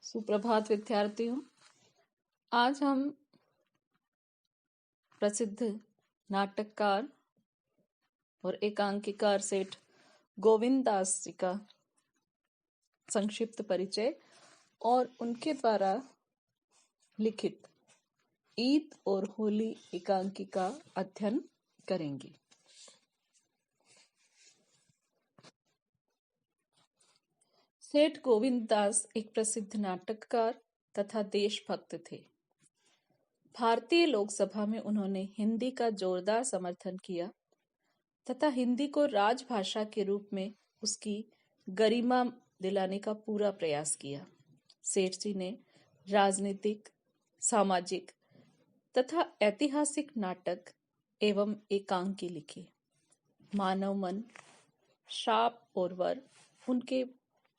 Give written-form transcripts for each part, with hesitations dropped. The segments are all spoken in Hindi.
सुप्रभात विद्यार्थियों। आज हम प्रसिद्ध नाटककार और एकांकिकार सेठ गोविंद दास जी का संक्षिप्त परिचय और उनके द्वारा लिखित ईद और होली एकांकिका अध्ययन करेंगे। सेठ गोविंद दास एक प्रसिद्ध नाटककार तथा देशभक्त थे। भारतीय लोकसभा में उन्होंने हिंदी का जोरदार समर्थन किया तथा हिंदी को राजभाषा के रूप में उसकी गरिमा दिलाने का पूरा प्रयास किया। सेठ जी ने राजनीतिक, सामाजिक तथा ऐतिहासिक नाटक एवं एकांकी लिखे। मानव मन, शाप और वर उनके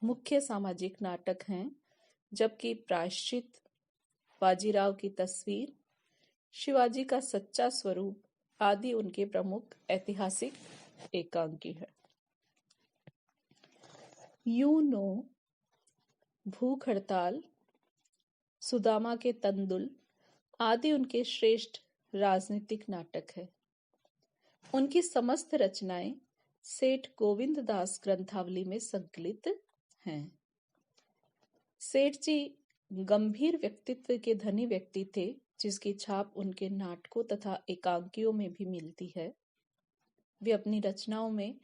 मुख्य सामाजिक नाटक हैं, जबकि प्रायश्चित, बाजीराव की तस्वीर, शिवाजी का सच्चा स्वरूप आदि उनके प्रमुख ऐतिहासिक एकांकी है। यू नो, भूख हड़ताल, सुदामा के तंदुल आदि उनके श्रेष्ठ राजनीतिक नाटक है। उनकी समस्त रचनाएं सेठ गोविंद दास ग्रंथावली में संकलित हैं। सेठ जी गंभीर व्यक्तित्व के धनी व्यक्ति थे, जिसकी छाप उनके नाटकों तथा एकांकियों में भी मिलती है। वे अपनी रचनाओं में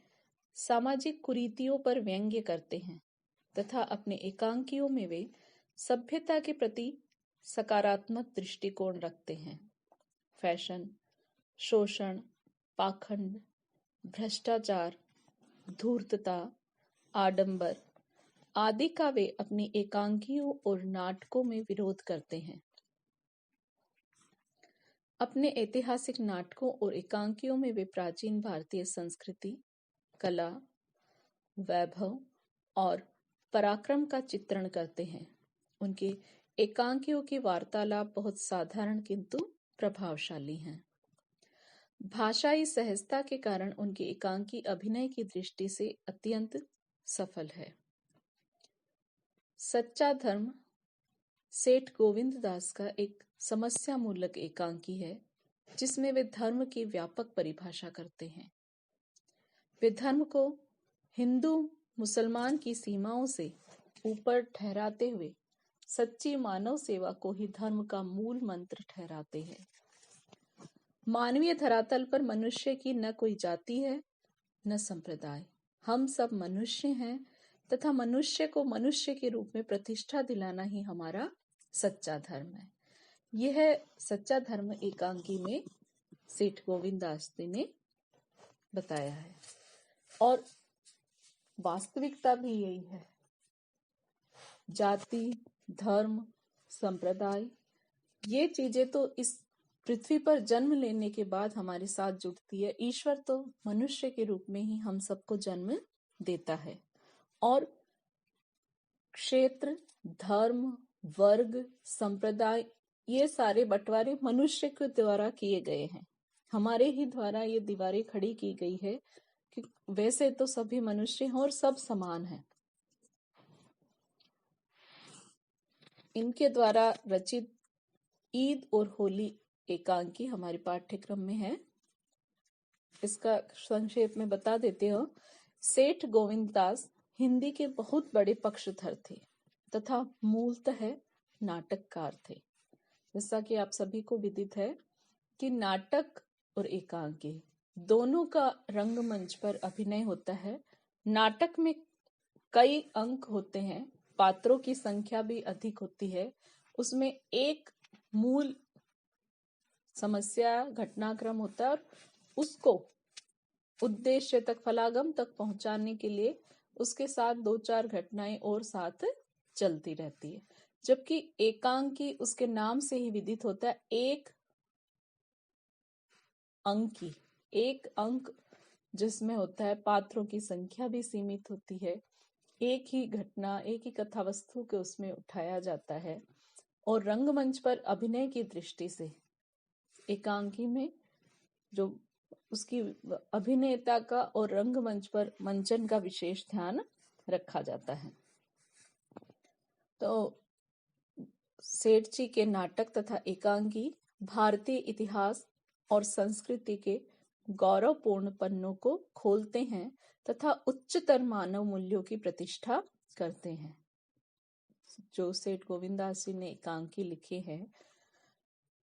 सामाजिक कुरीतियों पर व्यंग्य करते हैं तथा अपने एकांकियों में वे सभ्यता के प्रति सकारात्मक दृष्टिकोण रखते हैं। फैशन, शोषण, पाखंड, भ्रष्टाचार, धूर्तता, आडंबर आदि का वे अपनी एकांकियों और नाटकों में विरोध करते हैं। अपने ऐतिहासिक नाटकों और एकांकियों में वे प्राचीन भारतीय संस्कृति, कला, वैभव और पराक्रम का चित्रण करते हैं। उनके एकांकियों की वार्तालाप बहुत साधारण किंतु प्रभावशाली हैं। भाषाई सहजता के कारण उनकी एकांकी अभिनय की दृष्टि से अत्यंत सफल है। सच्चा धर्म सेठ गोविंद दास का एक समस्या मूलक एकांकी है, जिसमें वे धर्म की व्यापक परिभाषा करते हैं। वे धर्म को हिंदू मुसलमान की सीमाओं से ऊपर ठहराते हुए सच्ची मानव सेवा को ही धर्म का मूल मंत्र ठहराते हैं। मानवीय धरातल पर मनुष्य की न कोई जाति है न संप्रदाय, हम सब मनुष्य हैं तथा मनुष्य को मनुष्य के रूप में प्रतिष्ठा दिलाना ही हमारा सच्चा धर्म है। यह सच्चा धर्म एकांकी में सेठ गोविंद दास जी ने बताया है और वास्तविकता भी यही है। जाति, धर्म, संप्रदाय ये चीजें तो इस पृथ्वी पर जन्म लेने के बाद हमारे साथ जुड़ती है। ईश्वर तो मनुष्य के रूप में ही हम सबको जन्म देता है और क्षेत्र, धर्म, वर्ग, संप्रदाय ये सारे बंटवारे मनुष्य के द्वारा किए गए हैं। हमारे ही द्वारा ये दीवारें खड़ी की गई है कि वैसे तो सभी मनुष्य हैं और सब समान हैं। इनके द्वारा रचित ईद और होली एकांकी हमारे पाठ्यक्रम में है। इसका संक्षेप में बता देते हो। सेठ गोविंद दास हिंदी के बहुत बड़े पक्षधर थे तथा मूलतः नाटककार थे। जैसा कि आप सभी को विदित है कि नाटक और एकांकी दोनों का रंगमंच पर अभिनय होता है। नाटक में कई अंक होते हैं, पात्रों की संख्या भी अधिक होती है। उसमें एक मूल समस्या घटनाक्रम होता है और उसको उद्देश्य तक, फलागम तक पहुंचाने के लिए उसके साथ दो चार घटनाएं और साथ चलती रहती है। जबकि एकांकी उसके नाम से ही विदित होता है, एक अंकी, एक अंक जिसमें होता है। पात्रों की संख्या भी सीमित होती है, एक ही घटना, एक ही कथा वस्तु के उसमें उठाया जाता है और रंगमंच पर अभिनय की दृष्टि से एकांकी में जो उसकी अभिनेता का और रंगमंच पर मंचन का विशेष ध्यान रखा जाता है। तो सेठ जी के नाटक तथा एकांकी भारतीय इतिहास और संस्कृति के गौरवपूर्ण पन्नों को खोलते हैं तथा उच्चतर मानव मूल्यों की प्रतिष्ठा करते हैं। जो सेठ गोविंददास जी ने एकांकी लिखे हैं,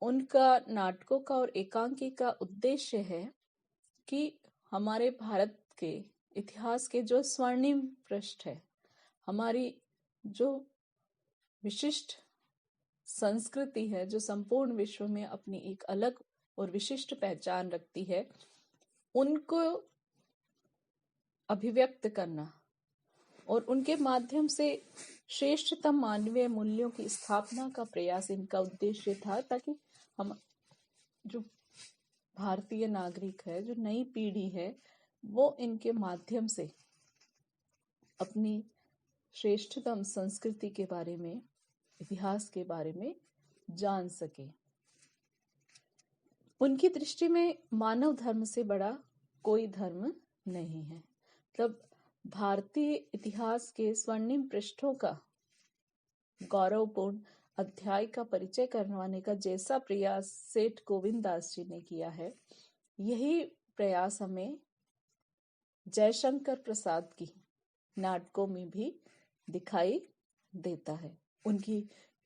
उनका नाटकों का और एकांकी का उद्देश्य है कि हमारे भारत के इतिहास के जो स्वर्णिम पृष्ठ है, हमारी जो विशिष्ट संस्कृति है, जो संपूर्ण विश्व में अपनी एक अलग और विशिष्ट पहचान रखती है, उनको अभिव्यक्त करना और उनके माध्यम से श्रेष्ठतम मानवीय मूल्यों की स्थापना का प्रयास इनका उद्देश्य था, ताकि हम जो भारतीय नागरिक है, जो नई पीढ़ी है, वो इनके माध्यम से अपनी श्रेष्ठतम संस्कृति के बारे में, इतिहास के बारे में जान सके। उनकी दृष्टि में मानव धर्म से बड़ा कोई धर्म नहीं है। मतलब भारतीय इतिहास के स्वर्णिम पृष्ठों का गौरवपूर्ण अध्याय का परिचय करवाने का जैसा प्रयास सेठ गोविंददास जी ने किया है, यही प्रयास हमें जयशंकर प्रसाद की नाटकों में भी दिखाई देता है। उनकी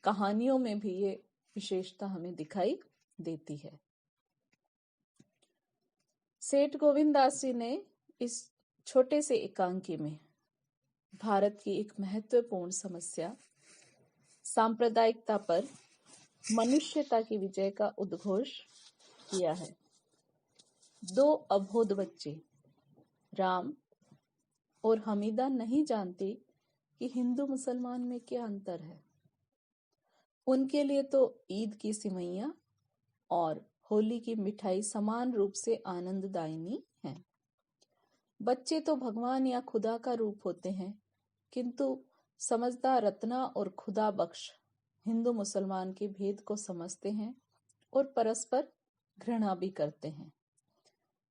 कहानियों में भी ये विशेषता हमें दिखाई देती है। सेठ गोविंददास जी ने इस छोटे से एकांकी में भारत की एक महत्वपूर्ण समस्या, सांप्रदायिकता पर मनुष्यता की विजय का उद्घोष किया है। दो अबोध बच्चे राम और हमीदा नहीं जानते कि हिंदू मुसलमान में क्या अंतर है। उनके लिए तो ईद की सिवैयां और होली की मिठाई समान रूप से आनंददायिनी है। बच्चे तो भगवान या खुदा का रूप होते हैं, किंतु समझदार रत्ना और खुदा बख्श हिंदू मुसलमान के भेद को समझते हैं और परस्पर घृणा भी करते हैं।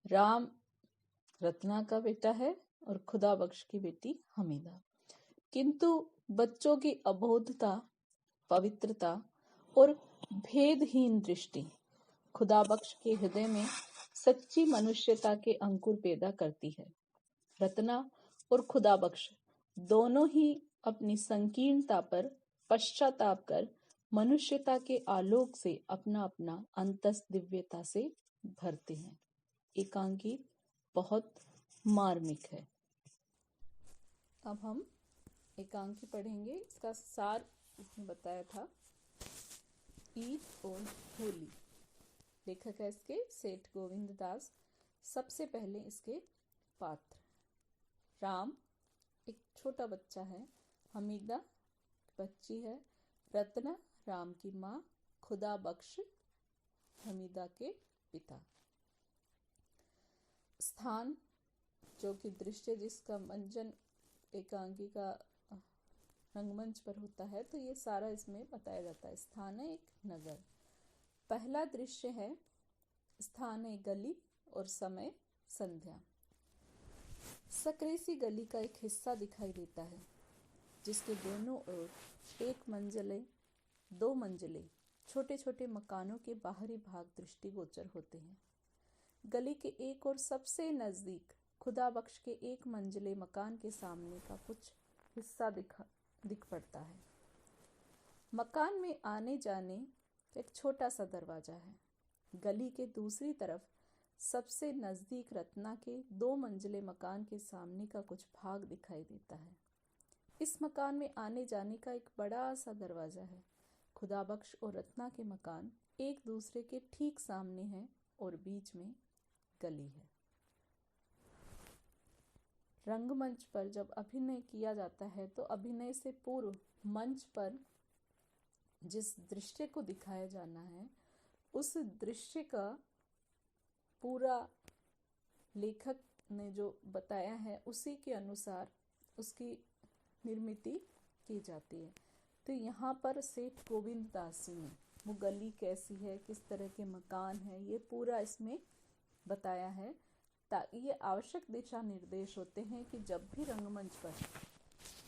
राम रत्ना का बेटा है और खुदा बख्श की बेटी हमीदा, किंतु बच्चों की अबोधता, पवित्रता और भेदहीन दृष्टि खुदा बख्श के हृदय में सच्ची मनुष्यता के अंकुर पैदा करती है। रत्ना और खुदा बख्श दोनों ही अपनी संकीर्णता पर पश्चाताप कर मनुष्यता के आलोक से अपना अपना अंतस दिव्यता से भरते हैं। एकांकी बहुत मार्मिक है। अब हम एकांकी पढ़ेंगे। इसका सार इसमें बताया था, ईद और होली। लेखक है इसके सेठ गोविंददास। सबसे पहले इसके पात्र, राम एक छोटा बच्चा है, हमीदा बच्ची है, रत्ना राम की माँ, खुदा बख्श हमीदा के पिता। स्थान जो कि दृश्य जिसका मंजन एकांकी का रंगमंच पर होता है, तो ये सारा इसमें बताया जाता है। स्थान है एक नगर। पहला दृश्य है, स्थान है गली और समय संध्या। सकरेसी गली का एक हिस्सा दिखाई देता है, जिसके दोनों ओर एक मंजिले, दो मंजिले छोटे छोटे मकानों के बाहरी भाग दृष्टिगोचर होते हैं। गली के एक और सबसे नजदीक खुदा बख्श के एक मंजिले मकान के सामने का कुछ हिस्सा दिख पड़ता है। मकान में आने जाने एक छोटा सा दरवाजा है। गली के दूसरी तरफ सबसे नजदीक रत्ना के दो मंजिले मकान के सामने का कुछ भाग दिखाई देता है। इस मकान में आने जाने का एक बड़ा सा दरवाजा है। खुदा बख्श और रत्ना के मकान एक दूसरे के ठीक सामने हैं और बीच में गली है। रंगमंच पर जब अभिनय किया जाता है, तो अभिनय से पूर्व मंच पर जिस दृश्य को दिखाया जाना है, उस दृश्य का पूरा लेखक ने जो बताया है, उसी के अनुसार उसकी निर्मिति की जाती है। तो यहाँ पर सेठ गोविंददास जी ने वो गली कैसी है, किस तरह के मकान है, ये पूरा इसमें बताया है, ताकि ये आवश्यक दिशा निर्देश होते हैं कि जब भी रंगमंच पर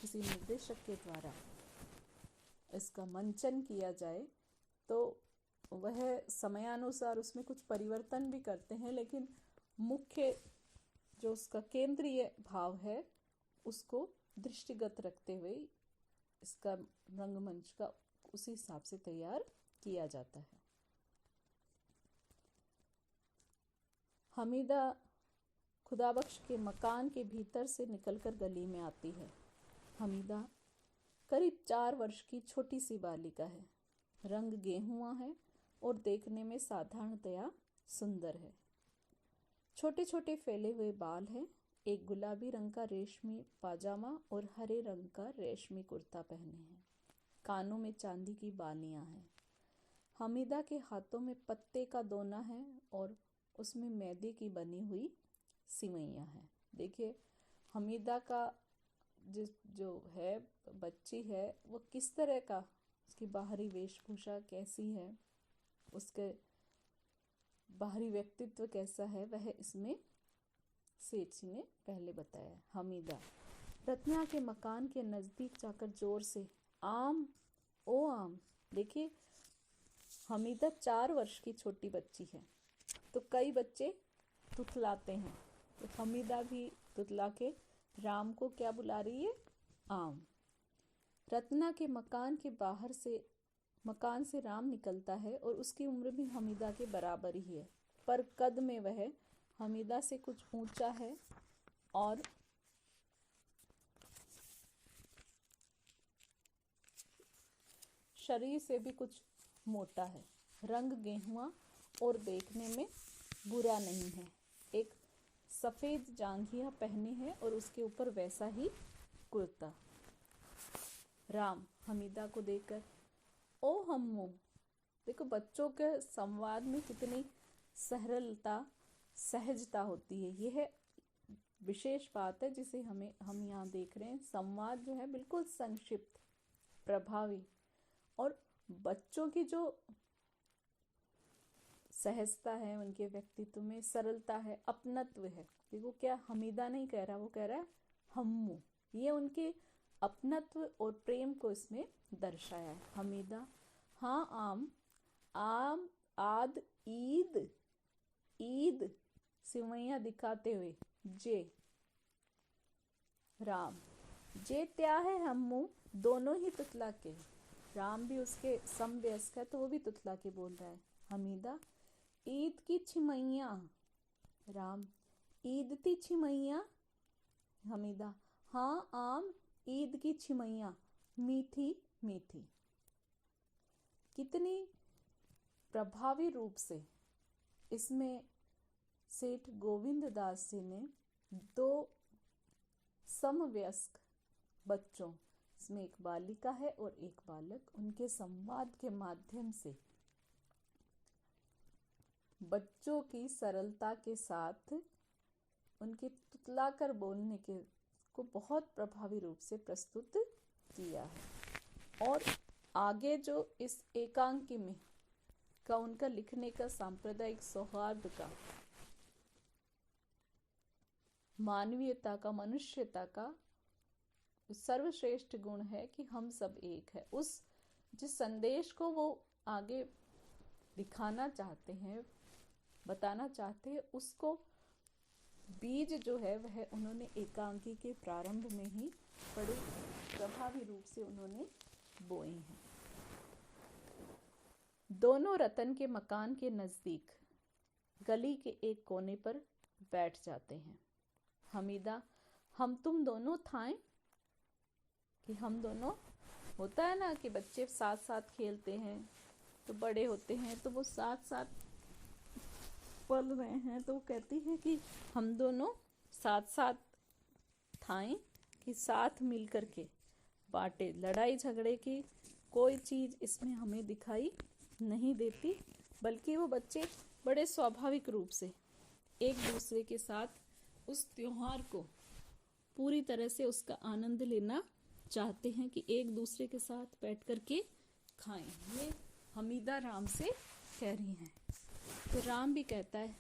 किसी निर्देशक के द्वारा इसका मंचन किया जाए तो वह समयानुसार उसमें कुछ परिवर्तन भी करते हैं, लेकिन मुख्य जो उसका केंद्रीय भाव है उसको दृष्टिगत रखते हुए इसका रंगमंच का उसी हिसाब से तैयार किया जाता है। हमीदा खुदाबख्श के मकान के भीतर से निकलकर गली में आती है। हमीदा करीब 4 वर्ष की छोटी सी बालिका है। रंग गेहुआ है और देखने में साधारणतया सुंदर है। छोटे छोटे फैले हुए बाल हैं। एक गुलाबी रंग का रेशमी पाजामा और हरे रंग का रेशमी कुर्ता पहने हैं। कानों में चांदी की बालियां हैं। हमीदा के हाथों में पत्ते का दोना है और उसमें मैदे की बनी हुई सिवैयां हैं। देखिए हमीदा का जो है बच्ची है वो किस तरह का, उसकी बाहरी वेशभूषा कैसी है, उसके बाहरी व्यक्तित्व कैसा है, वह इसमें सेठ जी ने पहले बताया है। हमीदा रत्ना के मकान के नजदीक जाकर जोर से आम ओ आम। देखिए हमीदा 4 वर्ष की छोटी बच्ची है, तो कई बच्चे तुतलाते हैं, तो हमीदा भी तुतला के राम को क्या बुला रही है, आम। रत्ना के मकान के बाहर से मकान से राम निकलता है और उसकी उम्र भी हमीदा के बराबर ही है, पर कद में वह हमीदा से कुछ ऊंचा है और शरीर से भी कुछ मोटा है। रंग गेहुआ और देखने में बुरा नहीं है। एक सफेद जांघिया पहने है और उसके ऊपर वैसा ही कुर्ता। राम हमीदा को देखकर ओ हम्मू। देखो बच्चों के संवाद में कितनी सरलता सहजता होती है, यह विशेष बात है जिसे हम यहाँ देख रहे हैं। संवाद जो है बिल्कुल संक्षिप्त, प्रभावी, और बच्चों की जो सहजता है, उनके व्यक्तित्व में सरलता है, अपनत्व है। देखो क्या हमीदा नहीं कह रहा, वो कह रहा है हम्मू। ये उनके अपनत्व और प्रेम को इसमें दर्शाया है। हमीदा हाँ आम आम आद ईद ईद सिवैयां दिखाते हुए जे। राम जे त्या है हम्मू, दोनों ही तुतला के। राम भी उसके समवयस्क है तो वो भी तुतला के बोल रहा है। हमीदा ईद की छिमैया। राम ईद की छिमैया। हमीदा हाँ आम ईद की छिमैया मीठी मीठी। कितनी प्रभावी रूप से इसमें सेठ गोविंद दास जी ने 2 समवयस्क बच्चों, इसमें एक बालिका है और एक बालक, उनके संवाद के माध्यम से बच्चों की सरलता के साथ उनके तुतलाकर बोलने के को बहुत प्रभावी रूप से प्रस्तुत किया है। और आगे जो इस एकांकी में का उनका लिखने का सांप्रदायिक सौहार्द का, मानवीयता का, मनुष्यता का सर्वश्रेष्ठ गुण है कि हम सब एक है। उस जिस संदेश को वो आगे दिखाना चाहते हैं, बताना चाहते हैं, उसको बीज जो है वह उन्होंने एकांकी के प्रारंभ में ही बड़े प्रभावी रूप से उन्होंने बोए हैं। दोनों रतन के मकान के नजदीक गली के एक कोने पर बैठ जाते हैं। हमीदा हम तुम दोनों थाएं, कि हम दोनों, होता है ना कि बच्चे साथ साथ खेलते हैं तो बड़े होते हैं तो वो साथ साथ पल रहे हैं, तो वो कहती है कि हम दोनों साथ साथ थाएं, कि साथ मिल कर के बांटे। लड़ाई झगड़े की कोई चीज़ इसमें हमें दिखाई नहीं देती, बल्कि वो बच्चे बड़े स्वाभाविक रूप से एक दूसरे के साथ उस त्योहार को पूरी तरह से उसका आनंद लेना चाहते हैं, कि एक दूसरे के साथ बैठ कर के खाएं। ये हमीदा राम से कह रही हैं। तो राम भी कहता है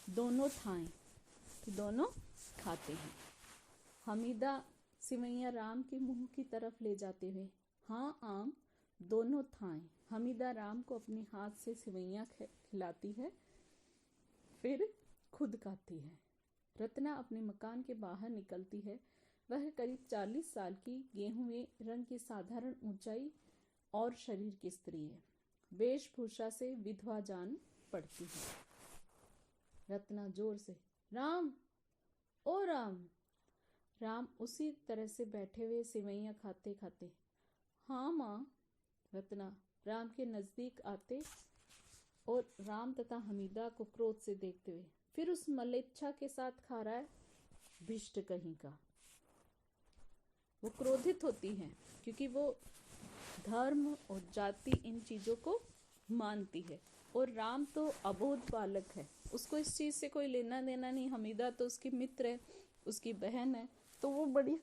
दोनों थाएं, कि दोनों खाते हैं। हमीदा सिवैया राम के मुंह की तरफ ले जाते हुए हाँ आम दोनों थाएं। हमीदा राम को अपने हाथ से सिवैयां खिलाती है, फिर खुद खाती है। रत्ना अपने मकान के बाहर निकलती है। वह करीब 40 साल की, गेहूं रंग की साधारण ऊंचाई और शरीर की स्त्री है। वेशभूषा से विधवा जान पड़ती है। रत्ना जोर से, राम, ओ राम। राम उसी तरह से बैठे हुए सिवैयां खाते खाते, हाँ माँ। रत्ना राम के नजदीक आते और राम तथा हमीदा को क्रोध से देखते हुए, फिर उस मलेच्छा के साथ खा रहा है, भिष्ट कहीं का। वो क्रोधित होती हैं क्योंकि वो धर्म और जाति, इन चीजों को मानती है, और राम तो अबोध बालक है, उसको इस चीज से कोई लेना देना नहीं। हमीदा तो उसकी मित्र है, उसकी बहन है, तो वो बड़ी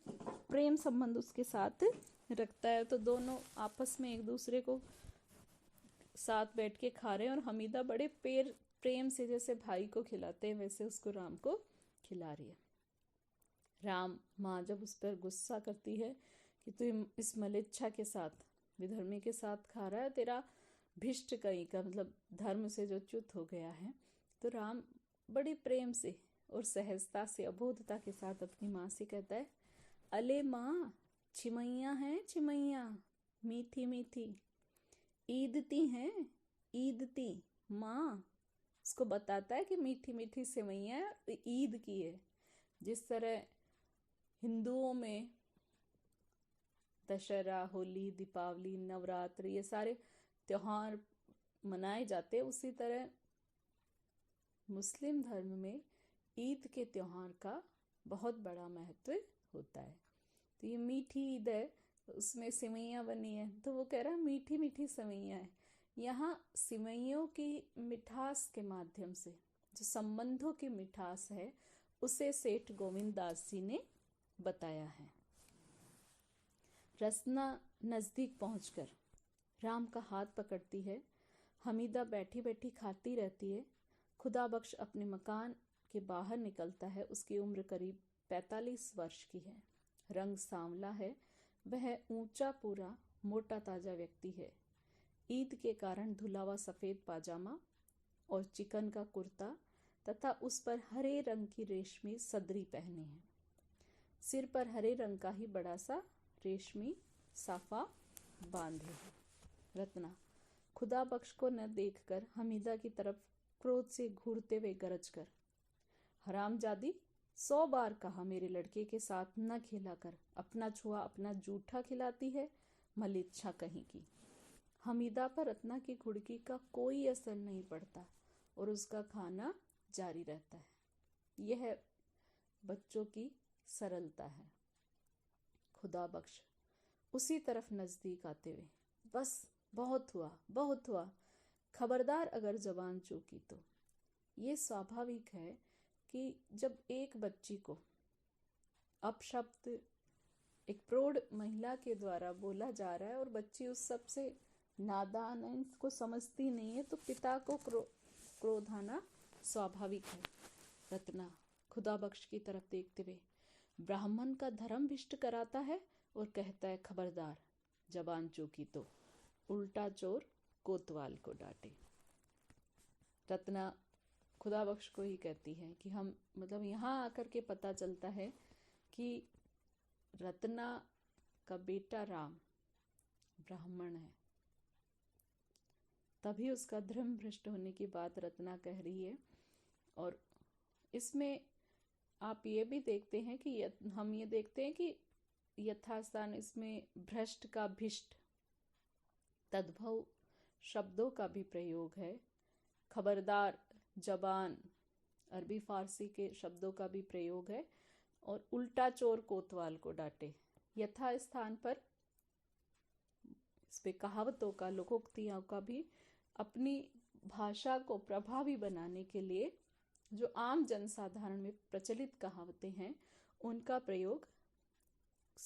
प्रेम संबंध उसके साथ रखता है। तो दोनों आपस में एक दूसरे को साथ बैठ के खा रहे हैं, और हमीदा बड़े प्रेम से, जैसे भाई को खिलाते हैं वैसे उसको राम को खिला रही है। राम माँ जब उस पर गुस्सा करती है कि तू इस मलेच्छा के साथ, विधर्मी के साथ खा रहा है, तेरा भिष्ट कहीं का, मतलब धर्म से जो च्युत हो गया है, तो राम बड़ी प्रेम से और सहजता से, अबोधता के साथ अपनी माँ से कहता है, अले माँ, छिमैया हैं, छिमैया मीठी मीठी, ईदती हैं, ईदती। माँ उसको बताता है कि मीठी मीठी सेवैयाँ ईद की है। जिस तरह हिंदुओं में दशहरा, होली, दीपावली, नवरात्र, ये सारे त्योहार मनाए जाते हैं, उसी तरह मुस्लिम धर्म में ईद के त्योहार का बहुत बड़ा महत्व होता है। तो ये मीठी ईद है, उसमें सिवैयाँ बनी है, तो वो कह रहा है मीठी मीठी सिवैयाँ है। यहाँ सिवैयों की मिठास के माध्यम से, जो संबंधों की मिठास है, उसे सेठ गोविंद दास जी ने बताया है। रसना नजदीक पहुंचकर राम का हाथ पकड़ती है। हमीदा बैठी बैठी खाती रहती है। खुदा बख्श अपने मकान के बाहर निकलता है। उसकी उम्र करीब 45 वर्ष की है। रंग सांवला है। वह ऊंचा, पूरा, मोटा ताजा व्यक्ति है। ईद के कारण धुला हुआ सफेद पाजामा और चिकन का कुर्ता तथा उस पर हरे रंग की रेशमी सदरी पहनी है। सिर पर हरे रंग का ही बड़ा सा रेशमी साफा बांधे है। रत्ना खुदा बख्श को न देखकर हमीदा की तरफ क्रोध से घूरते हुए गरज कर, हरामजादी, 100 बार कहा मेरे लड़के के साथ न खेला कर, अपना छुआ अपना जूठा खिलाती है, मलिच्छा कहीं की। हमीदा पर रत्ना की घुड़की का कोई असर नहीं पड़ता और उसका खाना जारी रहता है। यह बच्चों की सरलता है। खुदा बख्श उसी तरफ नजदीक आते हुए, बस बहुत हुआ, बहुत हुआ, खबरदार अगर जबान चूकी तो। ये स्वाभाविक है कि जब एक बच्ची को अपशब्द एक प्रौढ़ महिला के द्वारा बोला जा रहा है और बच्ची उस सब से नादान है, इसको समझती नहीं है, तो पिता को क्रोध आना स्वाभाविक है। रत्ना खुदा बख्श की तरफ देखते हुए, ब्राह्मण का धर्म भ्रष्ट कराता है और कहता है, खबरदार जबान चूकी तो उल्टा चोर कोतवाल को डांटे। रत्ना खुदा बख्श को ही कहती है कि हम, मतलब यहाँ आकर के पता चलता है कि रत्ना का बेटा राम ब्राह्मण है, तभी उसका धर्म भ्रष्ट होने की बात रत्ना कह रही है। और इसमें आप ये भी देखते हैं कि हम ये देखते हैं कि यथास्थान इसमें भ्रष्ट का भिष्ट तद्भव शब्दों का भी प्रयोग है। खबरदार, जबान, अरबी फारसी के शब्दों का भी प्रयोग है। और उल्टा चोर कोतवाल को डांटे, यथा स्थान पर इस पे कहावतों का, लोकोक्तियों का भी अपनी भाषा को प्रभावी बनाने के लिए जो आम जनसाधारण में प्रचलित कहावतें हैं उनका प्रयोग